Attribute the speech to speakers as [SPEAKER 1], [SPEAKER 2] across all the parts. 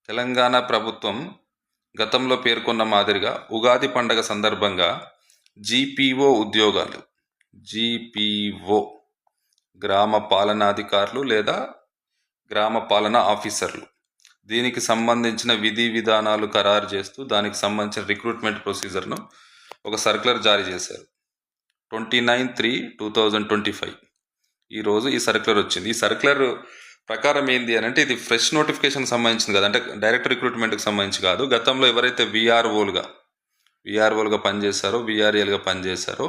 [SPEAKER 1] తెలంగాణ ప్రభుత్వం గతంలో పేర్కొన్న మాదిరిగా ఉగాది పండగ సందర్భంగా జీపీఓ ఉద్యోగాలు, జీపీఓ గ్రామ పాలనాధికారులు లేదా గ్రామ పాలనా ఆఫీసర్లు, దీనికి సంబంధించిన విధి విధానాలు ఖరారు చేస్తూ దానికి సంబంధించిన రిక్రూట్మెంట్ ప్రొసీజర్ను ఒక సర్క్యులర్ జారీ చేశారు. 29/3/2025 ఈరోజు ఈ సర్క్యులర్ వచ్చింది. ఈ సర్క్యులర్ ప్రకారం ఏంది అని అంటే, ఇది ఫ్రెష్ నోటిఫికేషన్ సంబంధించింది కదా, అంటే డైరెక్ట్ రిక్రూట్మెంట్కి సంబంధించి కాదు. గతంలో ఎవరైతే విఆర్ఓలుగా పనిచేశారో, విఆర్ఏలుగా పనిచేశారో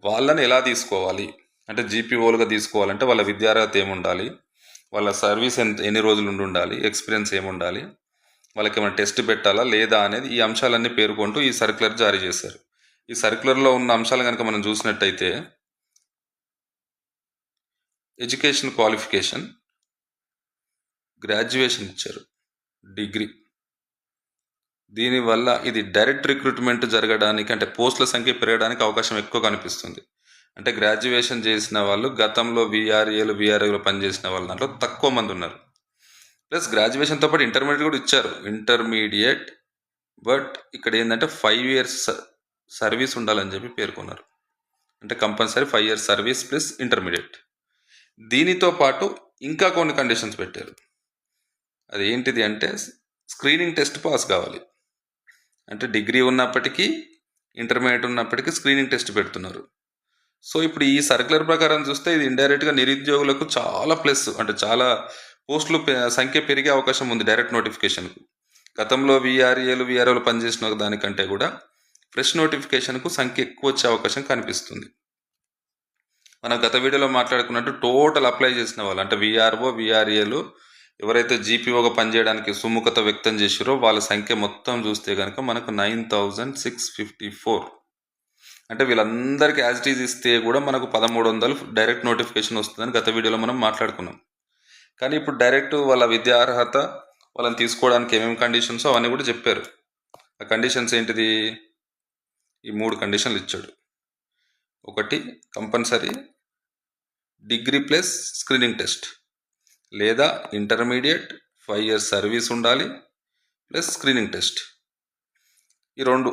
[SPEAKER 1] వాళ్ళని ఎలా తీసుకోవాలి అంటే, జీపీఓలుగా తీసుకోవాలంటే వాళ్ళ విద్యార్హత ఏముండాలి, వాళ్ళ సర్వీస్ ఎన్ని రోజులు ఉండాలి, ఎక్స్పీరియన్స్ ఏముండాలి, వాళ్ళకి ఏమైనా టెస్ట్ పెట్టాలా లేదా అనేది ఈ అంశాలన్నీ పేర్కొంటూ ఈ సర్క్యులర్ జారీ చేశారు. ఈ సర్క్యులర్లో ఉన్న అంశాలు కనుక మనం చూసినట్టయితే, ఎడ్యుకేషన్ క్వాలిఫికేషన్ గ్రాడ్యుయేషన్ ఇచ్చారు, డిగ్రీ. దీనివల్ల ఇది డైరెక్ట్ రిక్రూట్మెంట్ జరగడానికి, అంటే పోస్టుల సంఖ్య పెరగడానికి అవకాశం ఎక్కువ కనిపిస్తుంది. అంటే గ్రాడ్యుయేషన్ చేసిన వాళ్ళు గతంలో విఆర్ఏలు పనిచేసిన వాళ్ళ దాంట్లో తక్కువ మంది ఉన్నారు. ప్లస్ గ్రాడ్యుయేషన్తో పాటు ఇంటర్మీడియట్ కూడా ఇచ్చారు, ఇంటర్మీడియట్. బట్ ఇక్కడ ఏంటంటే 5 years సర్వీస్ ఉండాలని చెప్పి పేర్కొన్నారు. అంటే compulsory 5 years service plus intermediate. దీనితో పాటు ఇంకా కొన్ని కండిషన్స్ పెట్టారు. అది ఏంటిది అంటే, స్క్రీనింగ్ టెస్ట్ పాస్ కావాలి. అంటే డిగ్రీ ఉన్నప్పటికీ, ఇంటర్మీడియట్ ఉన్నప్పటికీ స్క్రీనింగ్ టెస్ట్ పెడుతున్నారు. సో ఇప్పుడు ఈ సర్క్యులర్ ప్రకారం చూస్తే ఇది ఇండైరెక్ట్గా నిరుద్యోగులకు చాలా ప్లస్, అంటే చాలా పోస్టులు సంఖ్య పెరిగే అవకాశం ఉంది డైరెక్ట్ నోటిఫికేషన్కు. గతంలో విఆర్ఓలు పనిచేసిన దానికంటే కూడా ఫ్రెష్ నోటిఫికేషన్కు సంఖ్య ఎక్కువ వచ్చే అవకాశం కనిపిస్తుంది. మనం గత వీడియోలో మాట్లాడుకున్నట్టు టోటల్ అప్లై చేసిన వాళ్ళు, అంటే విఆర్ఏలు ఎవరైతే జీపీఓగా పనిచేయడానికి సుముఖత వ్యక్తం చేసారో వాళ్ళ సంఖ్య మొత్తం చూస్తే కనుక మనకు 9,654. అంటే వీళ్ళందరికీ యాజ్ ఇట్ ఈజ్ ఇస్తే కూడా మనకు 1,300 డైరెక్ట్ నోటిఫికేషన్ వస్తుందని గత వీడియోలో మనం మాట్లాడుకున్నాం. కానీ ఇప్పుడు డైరెక్ట్ వాళ్ళ విద్యా అర్హత, వాళ్ళని తీసుకోవడానికి ఏమేమి కండిషన్స్ అవన్నీ కూడా చెప్పారు. ఆ కండిషన్స్ ఏంటిది? ఈ 3 కండిషన్లు ఇచ్చాడు. ఒకటి, compulsory degree plus screening test, లేదా ఇంటర్మీడియట్ 5 years సర్వీస్ ఉండాలి ప్లస్ స్క్రీనింగ్ టెస్ట్. ఈ 2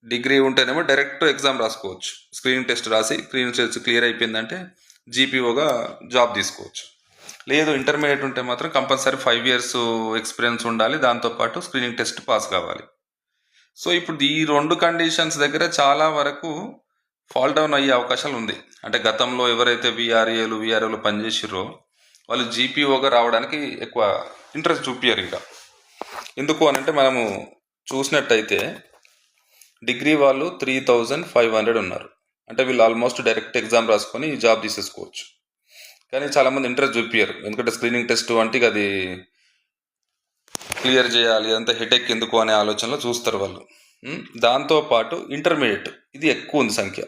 [SPEAKER 1] డిగ్రీ ఉంటేనేమో డైరెక్ట్ ఎగ్జామ్ రాసుకోవచ్చు, స్క్రీనింగ్ టెస్ట్ రాసి స్క్రీనింగ్ టెస్ట్ క్లియర్ అయిపోయిందంటే జీపీఓగా జాబ్ తీసుకోవచ్చు. లేదు ఇంటర్మీడియట్ ఉంటే మాత్రం కంపల్సరీ 5 years ఎక్స్పీరియన్స్ ఉండాలి, దాంతోపాటు స్క్రీనింగ్ టెస్ట్ పాస్ కావాలి. సో ఇప్పుడు ఈ 2 కండిషన్స్ దగ్గర చాలా వరకు ఫాల్ డౌన్ అయ్యే అవకాశాలు ఉంది. అంటే గతంలో ఎవరైతే విఆర్ఓలు పనిచేసిరో వాళ్ళు జీపీఓగా రావడానికి ఎక్కువ ఇంట్రెస్ట్ చూపించారు. ఇంకా ఎందుకు అని అంటే, మనము చూసినట్టయితే డిగ్రీ వాళ్ళు 3,500 ఉన్నారు. అంటే వీళ్ళు ఆల్మోస్ట్ డైరెక్ట్ ఎగ్జామ్ రాసుకొని జాబ్ తీసేసుకోవచ్చు. కానీ చాలామంది ఇంట్రెస్ట్ చూపించారు, ఎందుకంటే స్క్రీనింగ్ టెస్ట్ అంటే అది క్లియర్ చేయాలి, అంత హెడేక్ ఎందుకు అనే ఆలోచనలో చూస్తారు వాళ్ళు. దాంతోపాటు ఇంటర్మీడియట్ ఇది ఎక్కువ ఉంది సంఖ్య.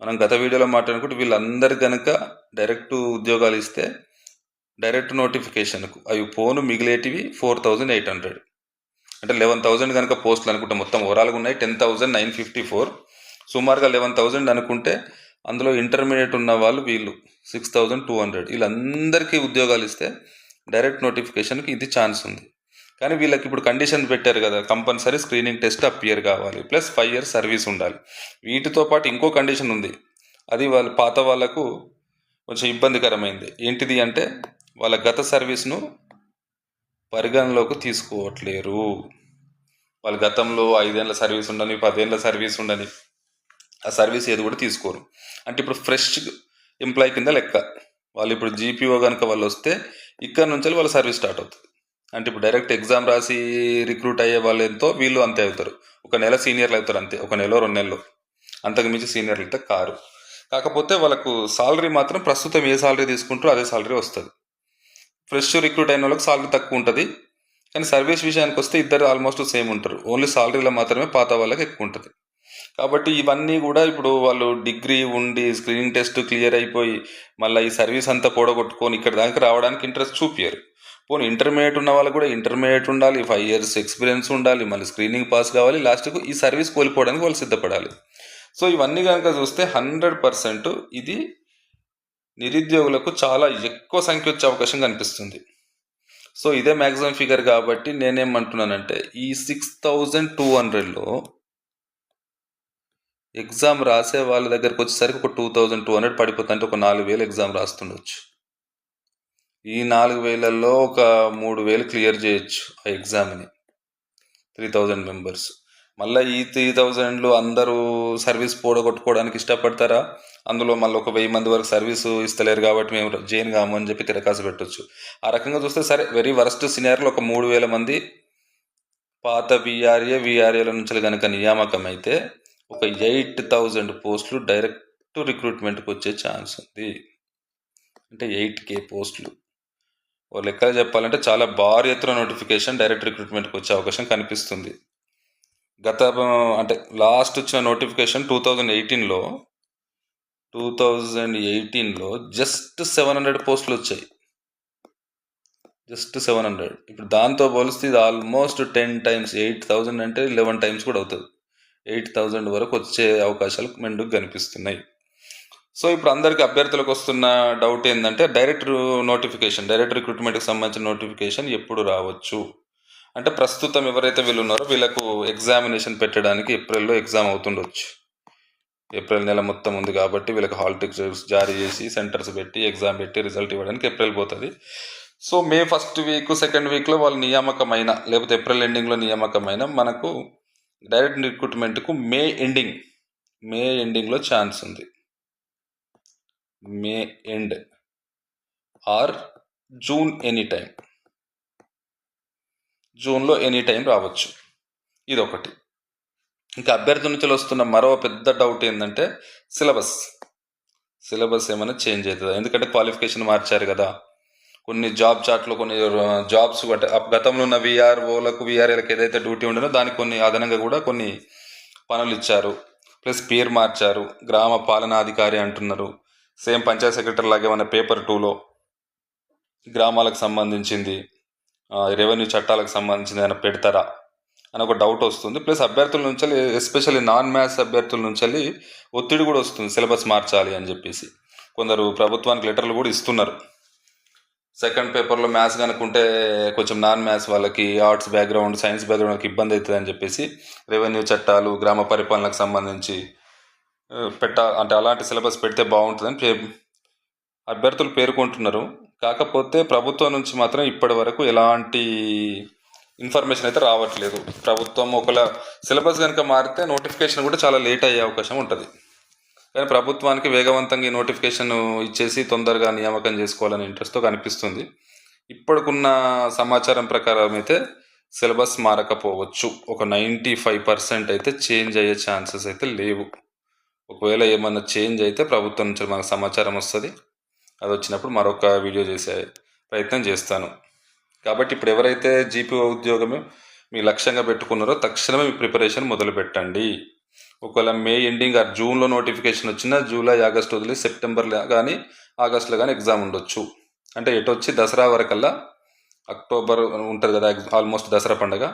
[SPEAKER 1] మనం గత వీడియోలో మాట్లాడుకుంటే వీళ్ళందరి కనుక డైరెక్ట్ ఉద్యోగాలు ఇస్తే డైరెక్ట్ నోటిఫికేషన్కు అవి పోను మిగిలేటివి 4,800. అంటే 11,000 కనుక పోస్టులు అనుకుంటే, మొత్తం ఓవరాల్గా ఉన్నాయి 10,954. సుమారుగా 11,000 అనుకుంటే అందులో ఇంటర్మీడియట్ ఉన్న వాళ్ళు వీళ్ళు 6,200. వీళ్ళందరికీ ఉద్యోగాలు ఇస్తే డైరెక్ట్ నోటిఫికేషన్కి ఇది ఛాన్స్ ఉంది. కానీ వీళ్ళకి ఇప్పుడు కండిషన్ పెట్టారు కదా, కంపల్సరీ స్క్రీనింగ్ టెస్ట్ అపియర్ కావాలి ప్లస్ 5 years సర్వీస్ ఉండాలి. వీటితో పాటు ఇంకో కండిషన్ ఉంది, అది వాళ్ళ పాత వాళ్ళకు కొంచెం ఇబ్బందికరమైంది. ఏంటిది అంటే, వాళ్ళ గత సర్వీస్ను పరిగణలోకి తీసుకోవట్లేరు. వాళ్ళ గతంలో 5 ఏళ్ళ సర్వీస్ ఉండని, 10 ఏళ్ళ సర్వీస్ ఉండని, ఆ సర్వీస్ ఏది కూడా తీసుకోరు. అంటే ఇప్పుడు ఫ్రెష్ ఎంప్లాయ్ కింద లెక్క. వాళ్ళు ఇప్పుడు జీపీఓ కనుక వాళ్ళు వస్తే ఇక్కడ నుంచి వాళ్ళ సర్వీస్ స్టార్ట్ అవుతుంది. అంటే ఇప్పుడు డైరెక్ట్ ఎగ్జామ్ రాసి రిక్రూట్ అయ్యే వాళ్ళు ఎంతో వీళ్ళు అంతే అవుతారు. 1 నెల సీనియర్లు అవుతారు అంతే, 1 నెల 2 నెలలు, అంతకు మించి సీనియర్లు అయితే కారు. కాకపోతే వాళ్ళకు సాలరీ మాత్రం ప్రస్తుతం ఏ సాలరీ తీసుకుంటారో అదే సాలరీ వస్తుంది. ఫ్రెష్ రిక్రూట్ అయిన వాళ్ళకి సాలరీ తక్కువ ఉంటుంది, కానీ సర్వీస్ విషయానికి వస్తే ఇద్దరు ఆల్మోస్ట్ సేమ్ ఉంటారు. ఓన్లీ సాలరీలో మాత్రమే పాత వాళ్ళకి ఎక్కువ ఉంటుంది. కాబట్టి ఇవన్నీ కూడా ఇప్పుడు వాళ్ళు డిగ్రీ ఉండి స్క్రీనింగ్ టెస్ట్ క్లియర్ అయిపోయి మళ్ళీ ఈ సర్వీస్ అంతా కూడగొట్టుకొని ఇక్కడ దాకా రావడానికి ఇంట్రెస్ట్ చూపించారు. పోనీ ఇంటర్మీడియట్ ఉన్న వాళ్ళకు కూడా ఇంటర్మీడియట్ ఉండాలి, 5 years ఎక్స్పీరియన్స్ ఉండాలి, మళ్ళీ స్క్రీనింగ్ పాస్ కావాలి, లాస్ట్కు ఈ సర్వీస్ కోల్పోవడానికి వాళ్ళు సిద్ధపడాలి. సో ఇవన్నీ కనుక చూస్తే 100% ఇది నిరుద్యోగులకు చాలా ఎక్కువ సంఖ్య వచ్చే అవకాశం కనిపిస్తుంది. సో ఇదే మ్యాక్సిమం ఫిగర్ కాబట్టి నేనేమంటున్నానంటే ఈ 6200లో ఎగ్జామ్ రాసే వాళ్ళ దగ్గరకు వచ్చేసరికి ఒక 2200 పడిపోతుంది. అంటే ఒక 4000 ఎగ్జామ్ రాస్తుండొచ్చు. ఈ 4000లో ఒక 3000 క్లియర్ చేయొచ్చు ఆ ఎగ్జామ్ని. 3000 మెంబర్స్. మళ్ళీ ఈ 3000లో అందరూ సర్వీస్ పోడగొట్టుకోవడానికి ఇష్టపడతారా? అందులో మళ్ళీ ఒక 1000 మంది వరకు సర్వీసు ఇస్తలేరు కాబట్టి మేము జైన్ కాము అని చెప్పి తిరకాసు పెట్టొచ్చు. ఆ రకంగా చూస్తే సరే, వెరీ వరస్ట్ సినారియోలో ఒక 3000 మంది పాత విఆర్ఏల నుంచి కనుక నియామకం అయితే ఒక 8000 పోస్టులు డైరెక్ట్ రిక్రూట్మెంట్కి వచ్చే ఛాన్స్ ఉంది. అంటే 8K పోస్టులు. ఓ లెక్కలు చెప్పాలంటే చాలా భారీ ఎత్తున నోటిఫికేషన్ డైరెక్ట్ రిక్రూట్మెంట్కి వచ్చే అవకాశం కనిపిస్తుంది. అంటే లాస్ట్ వచ్చిన నోటిఫికేషన్ 2018లో జస్ట్ 700 పోస్టులు వచ్చాయి. జస్ట్ 700. ఇప్పుడు దాంతో పోలిస్తే ఇది ఆల్మోస్ట్ 10 times. 8000 అంటే 11 times కూడా అవుతుంది. 8000 వరకు వచ్చే అవకాశాలు మెండుకు కనిపిస్తున్నాయి. సో ఇప్పుడు అందరికి అభ్యర్థులకు వస్తున్న డౌట్ ఏంటంటే డైరెక్ట్ రిక్రూట్మెంట్కి సంబంధించిన నోటిఫికేషన్ ఎప్పుడు రావచ్చు అంటే, ప్రస్తుతం ఎవరైతే వీళ్ళు ఉన్నారో వీళ్ళకు ఎగ్జామినేషన్ పెట్టడానికి ఏప్రిల్లో ఎగ్జామ్ అవుతుండొచ్చు. ఏప్రిల్ నెల మొత్తం ఉంది కాబట్టి వీళ్ళకి హాల్ టికెట్స్ జారీ చేసి సెంటర్స్ పెట్టి ఎగ్జామ్ పెట్టి రిజల్ట్ ఇవ్వడానికి ఏప్రిల్ పోతుంది. So May first week second వీక్లో వాళ్ళు నియామకమైన, లేకపోతే ఏప్రిల్ ఎండింగ్లో నియామకమైన మనకు డైరెక్ట్ రిక్రూట్మెంట్కు మే ఎండింగ్లో ఛాన్స్ ఉంది. May end or June any time. జూన్లో ఎనీ టైం రావచ్చు. ఇదొకటి. ఇంకా అభ్యర్థి నుంచి వస్తున్న మరో పెద్ద డౌట్ ఏంటంటే సిలబస్ ఏమైనా చేంజ్ అవుతుందా? ఎందుకంటే క్వాలిఫికేషన్ మార్చారు కదా. కొన్ని జాబ్ చాట్లో కొన్ని జాబ్స్ అంటే గతంలో ఉన్న విఆర్ఏలకు ఏదైతే డ్యూటీ ఉండేనో దానికి కొన్ని అదనంగా కూడా కొన్ని పనులు ఇచ్చారు. ప్లస్ పేరు మార్చారు, గ్రామ పాలనాధికారి అంటున్నారు. సేమ్ పంచాయత్ సెక్రటరీ లాగా ఏమైనా పేపర్ 2లో గ్రామాలకు సంబంధించింది, రెవెన్యూ చట్టాలకు సంబంధించింది ఏమైనా పెడతారా అని ఒక డౌట్ వస్తుంది. ప్లస్ అభ్యర్థుల నుంచి, ఎస్పెషల్లీ నాన్ మ్యాథ్స్ అభ్యర్థుల నుంచి ఒత్తిడి కూడా వస్తుంది సిలబస్ మార్చాలి అని చెప్పేసి. కొందరు ప్రభుత్వానికి లెటర్లు కూడా ఇస్తున్నారు. సెకండ్ పేపర్లో మ్యాథ్స్ కనుకుంటే కొంచెం నాన్ మ్యాథ్స్ వాళ్ళకి, ఆర్ట్స్ బ్యాక్గ్రౌండ్, సైన్స్ బ్యాక్గ్రౌండ్ వాళ్ళకి ఇబ్బంది అవుతుంది అని చెప్పేసి రెవెన్యూ చట్టాలు, గ్రామ పరిపాలనకు సంబంధించి అంటే అలాంటి సిలబస్ పెడితే బాగుంటుందని అభ్యర్థులు పేర్కొంటున్నారు. కాకపోతే ప్రభుత్వం నుంచి మాత్రం ఇప్పటి వరకు ఎలాంటి ఇన్ఫర్మేషన్ అయితే రావట్లేదు. ప్రభుత్వం ఒకవేళ సిలబస్ కనుక మారితే నోటిఫికేషన్ కూడా చాలా లేట్ అయ్యే అవకాశం ఉంటుంది. కానీ ప్రభుత్వానికి వేగవంతంగా ఈ నోటిఫికేషన్ ఇచ్చేసి తొందరగా నియామకం చేసుకోవాలని ఇంట్రెస్ట్తో కనిపిస్తుంది. ఇప్పటికున్న సమాచారం ప్రకారం అయితే సిలబస్ మారకపోవచ్చు. ఒక 95% అయితే చేంజ్ అయ్యే ఛాన్సెస్ అయితే లేవు. ఒకవేళ ఏమన్నా చేంజ్ అయితే ప్రభుత్వం నుంచి మనకు సమాచారం వస్తుంది. అది వచ్చినప్పుడు మరొక వీడియో చేసే ప్రయత్నం చేస్తాను. కాబట్టి ఇప్పుడు ఎవరైతే జీపీఓ ఉద్యోగమే మీ లక్ష్యంగా పెట్టుకున్నారో తక్షణమే మీ ప్రిపరేషన్ మొదలు పెట్టండి. ఒకవేళ మే ఎండింగ్ ఆర్ జూన్లో నోటిఫికేషన్ వచ్చినా జూలై, ఆగస్టు వదిలి సెప్టెంబర్లో కానీ ఆగస్టులో కానీ ఎగ్జామ్ ఉండొచ్చు. అంటే ఎటు వచ్చి దసరా వరకల్లా, అక్టోబర్ ఉంటుంది కదా ఆల్మోస్ట్ దసరా పండుగ,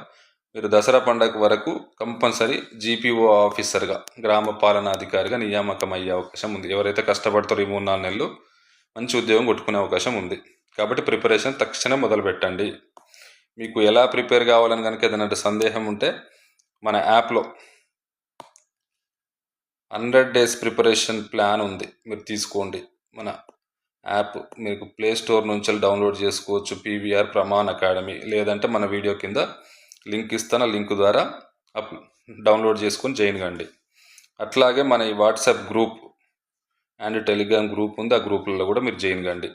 [SPEAKER 1] మీరు దసరా పండుగ వరకు కంపల్సరీ జీపీఓ ఆఫీసర్గా, గ్రామ పాలనాధికారిగా నియామకం అయ్యే అవకాశం ఉంది. ఎవరైతే కష్టపడతారో ఈ 3-4 నెలలు మంచి ఉద్యోగం కొట్టుకునే అవకాశం ఉంది. కాబట్టి ప్రిపరేషన్ తక్షణం మొదలు పెట్టండి. మీకు ఎలా ప్రిపేర్ కావాలని కనుక ఏదైనా సందేహం ఉంటే మన యాప్లో 100 days ప్రిపరేషన్ ప్లాన్ ఉంది, మీరు తీసుకోండి. మన యాప్ మీకు ప్లే స్టోర్ నుంచి డౌన్లోడ్ చేసుకోవచ్చు, పీవీఆర్ ప్రమాణ్ అకాడమీ. లేదంటే మన వీడియో కింద లింక్ ఇస్తాను, లింక్ ద్వారా డౌన్లోడ్ చేసుకొని జాయిన్ కండి. అట్లాగే మన ఈ WhatsApp group and Telegram group ఉంది, ఆ గ్రూపులలో కూడా మీరు జాయిన్ కండి.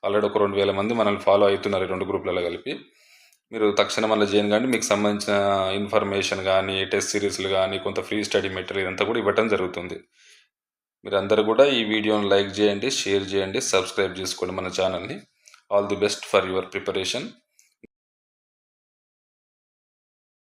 [SPEAKER 1] ఆల్రెడీ ఒక 2000 మంది మనల్ని ఫాలో అవుతున్నారు 2 గ్రూపులలో కలిపి. మీరు తక్షణం మళ్ళీ జాయిన్ కండి. మీకు సంబంధించిన ఇన్ఫర్మేషన్ కానీ, టెస్ట్ సిరీస్లు కానీ, కొంత ఫ్రీ స్టడీ మెటీరియల్ అంతా కూడా ఇవ్వటం జరుగుతుంది. మీరందరూ కూడా ఈ వీడియోని లైక్ చేయండి, షేర్ చేయండి, సబ్స్క్రైబ్ చేసుకోండి మన ఛానల్ని. All the best for your preparation.